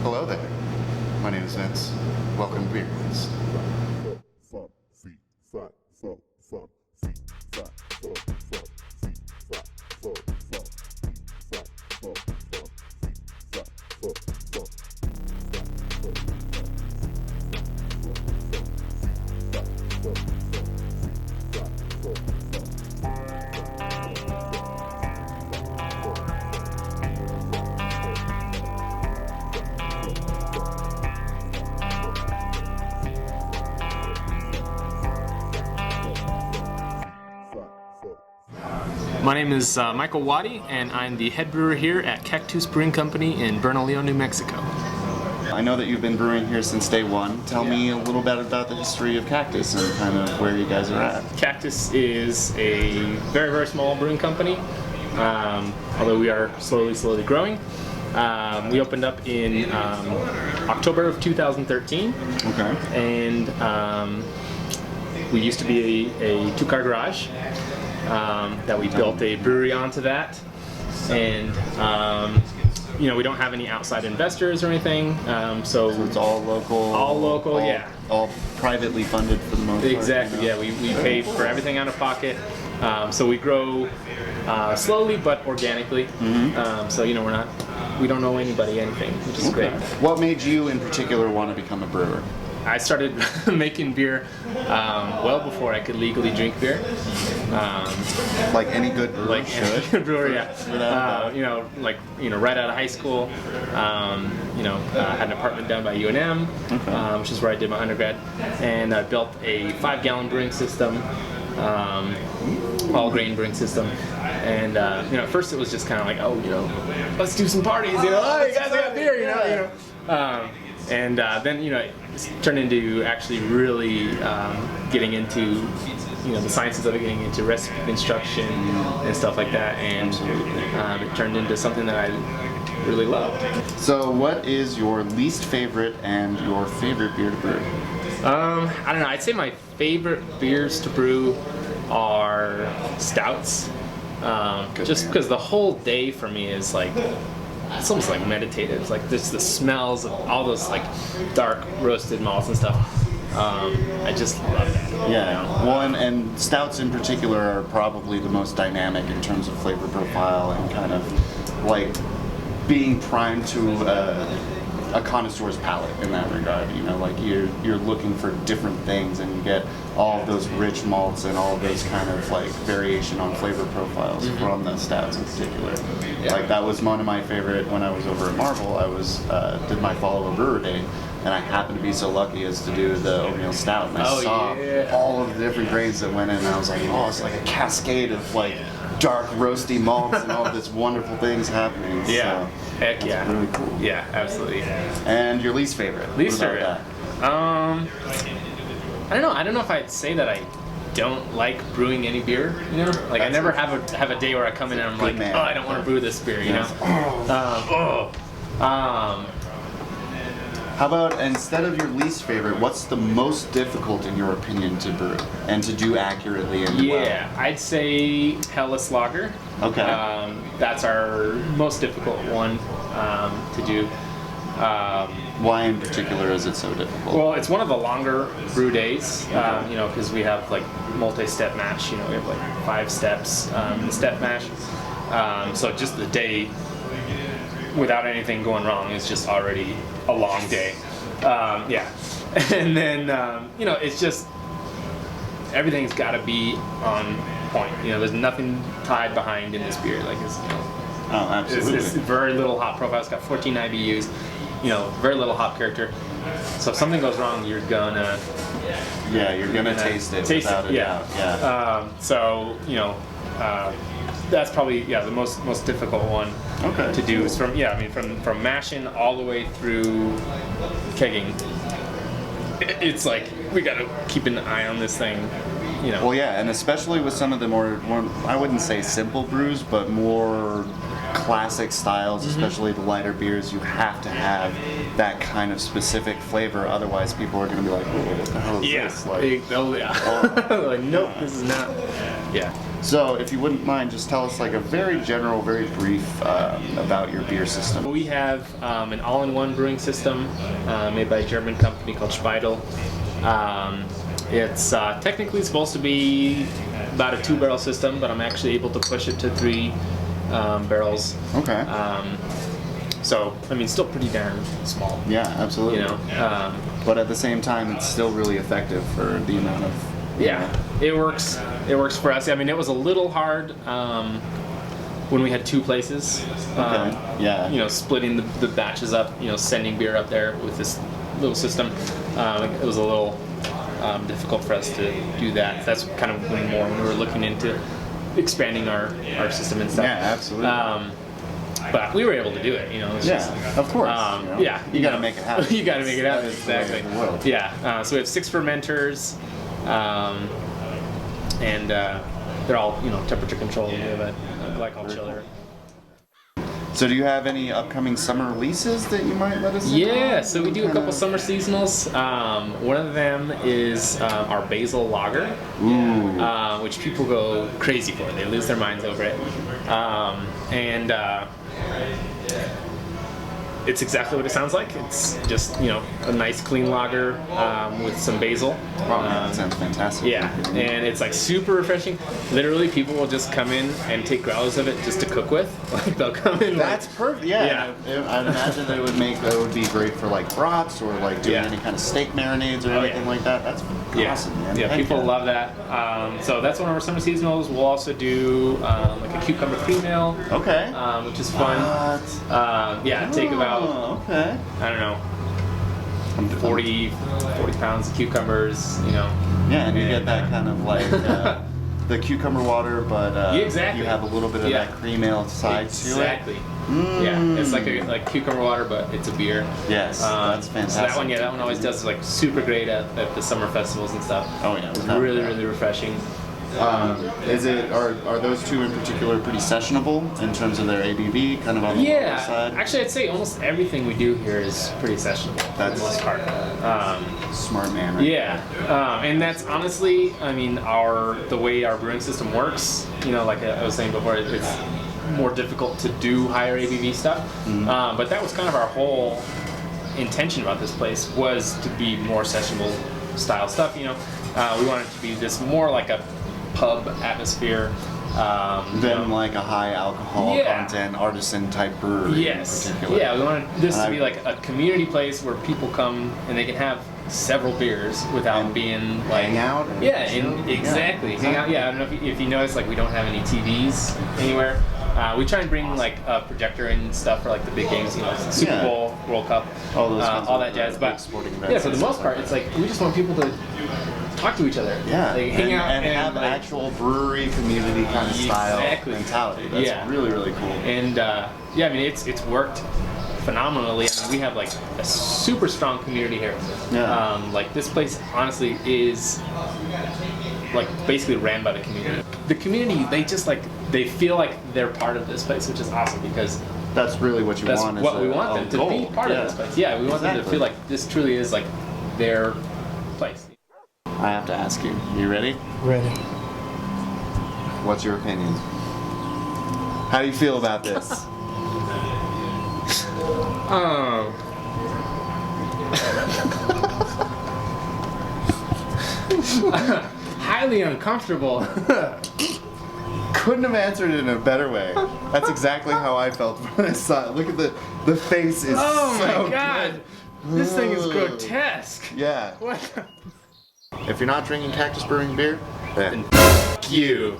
Hello there. My name is Vince. Welcome to Beer Quest. My name is Michael Waddy, and I'm the head brewer here at Cactus Brewing Company in Bernalillo, New Mexico. I know that you've been brewing here since day one. Tell me a little bit about the history of Cactus and kind of where you guys are at. Cactus is a very, very small brewing company, although we are slowly growing. We opened up in October of 2013. Okay. And we used to be a two-car garage that we built a brewery onto that. And you know, we don't have any outside investors or anything, so it's all local. All local, yeah. All privately funded for the most part. Exactly, yeah. We pay for everything out of pocket. So we grow slowly but organically. So you know, we don't owe anybody anything, which is great. What made you in particular want to become a brewer? I started making beer well before I could legally drink beer. Like any good brewer should. Brewer, yeah. You know, right out of high school. Had an apartment down by UNM, which is where I did my undergrad, and I built a 5-gallon brewing system, all grain brewing system. And at first it was just kind of like, oh, let's do some parties. Oh, you guys got beer, And then it turned into actually really getting into the sciences of it, getting into recipe construction and stuff like that, and it turned into something that I really loved. So what is your least favorite and your favorite beer to brew? I don't know. I'd say my favorite beers to brew are stouts, just because the whole day for me is like, it's almost like meditative. It's like just the smells of all those like dark roasted malts and stuff. I just love that. Yeah. Well, and stouts in particular are probably the most dynamic in terms of flavor profile and kind of like being primed to a connoisseur's palate in that regard. Like you're looking for different things, and you get all of those rich malts and all of those kind of like variation on flavor profiles from the stouts in particular. Yeah. Like that was one of my favorite when I was over at Marvel. I was did my Follow a Brewer Day, and I happened to be so lucky as to do the oatmeal stout, and I saw all of the different grains that went in, and I was like, oh, it's like a cascade of like dark roasty malts and all of this wonderful things happening. Yeah. So, heck yeah. Really cool. Yeah, absolutely. And your least favorite? Least favorite? I don't know. I don't know if I'd say that I don't like brewing any beer. Like I never have a day where I come in and I'm like, oh, I don't want to brew this beer. How about instead of your least favorite, what's the most difficult in your opinion to brew and to do accurately and well? I'd say Helles Lager. Okay. That's our most difficult one to do. Why in particular is it so difficult? Well, it's one of the longer brew days, because we have like multi-step mash. We have like 5 steps in the step mash. So just the day without anything going wrong is just already a long day. And then it's just everything's got to be on point. There's nothing tied behind in this beer. Like it's oh, absolutely. It's very little hop profile. It's got 14 IBUs. Very little hop character. So if something goes wrong, you're gonna taste it without a doubt. Yeah. That's probably the most difficult one to do. Is from mashing all the way through kegging. It's like we gotta keep an eye on this thing. Well, yeah, and especially with some of the more I wouldn't say simple brews, but more classic styles, especially the lighter beers, you have to have that kind of specific flavor. Otherwise, people are going to be like, "Oh, what the hell is this?" Like, like, nope, this is not. Yeah. So, if you wouldn't mind, just tell us like a very general, very brief about your beer system. We have an all-in-one brewing system made by a German company called Speidel. It's technically supposed to be about a 2-barrel system, but I'm actually able to push it to 3 barrels. Okay. So, I mean, still pretty darn small. Yeah, absolutely. You know, but at the same time, it's still really effective for the amount of. yeah, it works. It works for us. I mean, it was a little hard when we had 2 places. Okay. Yeah. You know, splitting the batches up. You know, sending beer up there with this little system. It was a little difficult for us to do that. That's kind of when we were looking into expanding our system and stuff. Yeah, absolutely. But we were able to do it, you know. It's just, of course. you know, Yeah, you got to know, make it happen. you got to make it happen, That is the way of exactly. the world. Yeah, so we have 6 fermenters, and they're all, you know, temperature controlled. We have a glycol chiller. So, do you have any upcoming summer releases that you might let us know? Yeah, so we do a couple summer seasonals. One of them is our basil lager, which people go crazy for. They lose their minds over it. And it's exactly what it sounds like. It's just, you know, a nice clean lager with some basil. Wow, man, that sounds fantastic. Yeah, and it's like super refreshing. Literally, people will just come in and take growlers of it just to cook with. Like they'll come in. That's perfect. Yeah, I imagine that would be great for like brats or like doing any kind of steak marinades or anything like that. That's awesome, man. Yeah, people love that. So that's one of our summer seasonals. We'll also do like a cucumber cream ale, Okay. which is fun. Yeah, take about okay. I don't know 40 pounds of cucumbers. You know. Yeah, and you get that kind of like the cucumber water, but exactly. you have a little bit of that cream ale side to it. Exactly. Yeah, it's like cucumber water, but it's a beer. Yes, that's fantastic. So that one always does like super great at the summer festivals and stuff. Oh yeah, It's really refreshing. Are those 2 in particular pretty sessionable in terms of their ABV, kind of on the lower side? Actually, I'd say almost everything we do here is pretty sessionable for the most part. Smart man. Right? Yeah, and that's honestly, I mean, the way our brewing system works. You know, like I was saying before, it's more difficult to do higher ABV stuff. But that was kind of our whole intention about this place, was to be more sessionable style stuff. You know, we wanted to be this more like a pub atmosphere. Than like a high alcohol content artisan type brewery. Yes. In particular. Yeah, we wanted this to be like a community place where people come and they can have several beers without being like hang out. Exactly. Hang out. Yeah, I don't know if you notice, like we don't have any TVs anywhere. We try and bring like a projector and stuff for like the big games, you know, Super Bowl, World Cup, all that jazz. But yeah, for the most part, it's like we just want people to talk to each other. Yeah, like, hang out and have like, actual brewery community kind of style mentality. That's really cool. And yeah, I mean it's worked phenomenally. I mean, we have like a super strong community here. Yeah. Like this place honestly is like basically ran by the community. The community, they feel like they're part of this place, which is awesome because that's really what you want. That's what we want them to be part of this place. Yeah, we want them to feel like this truly is like their place. I have to ask you. You ready? Ready. What's your opinion? How do you feel about this? Highly uncomfortable. Couldn't have answered it in a better way. That's exactly how I felt when I saw it. Look at the face is Oh so my god. good. This thing is grotesque. Yeah. What? If you're not drinking Cactus Brewing beer, then F you.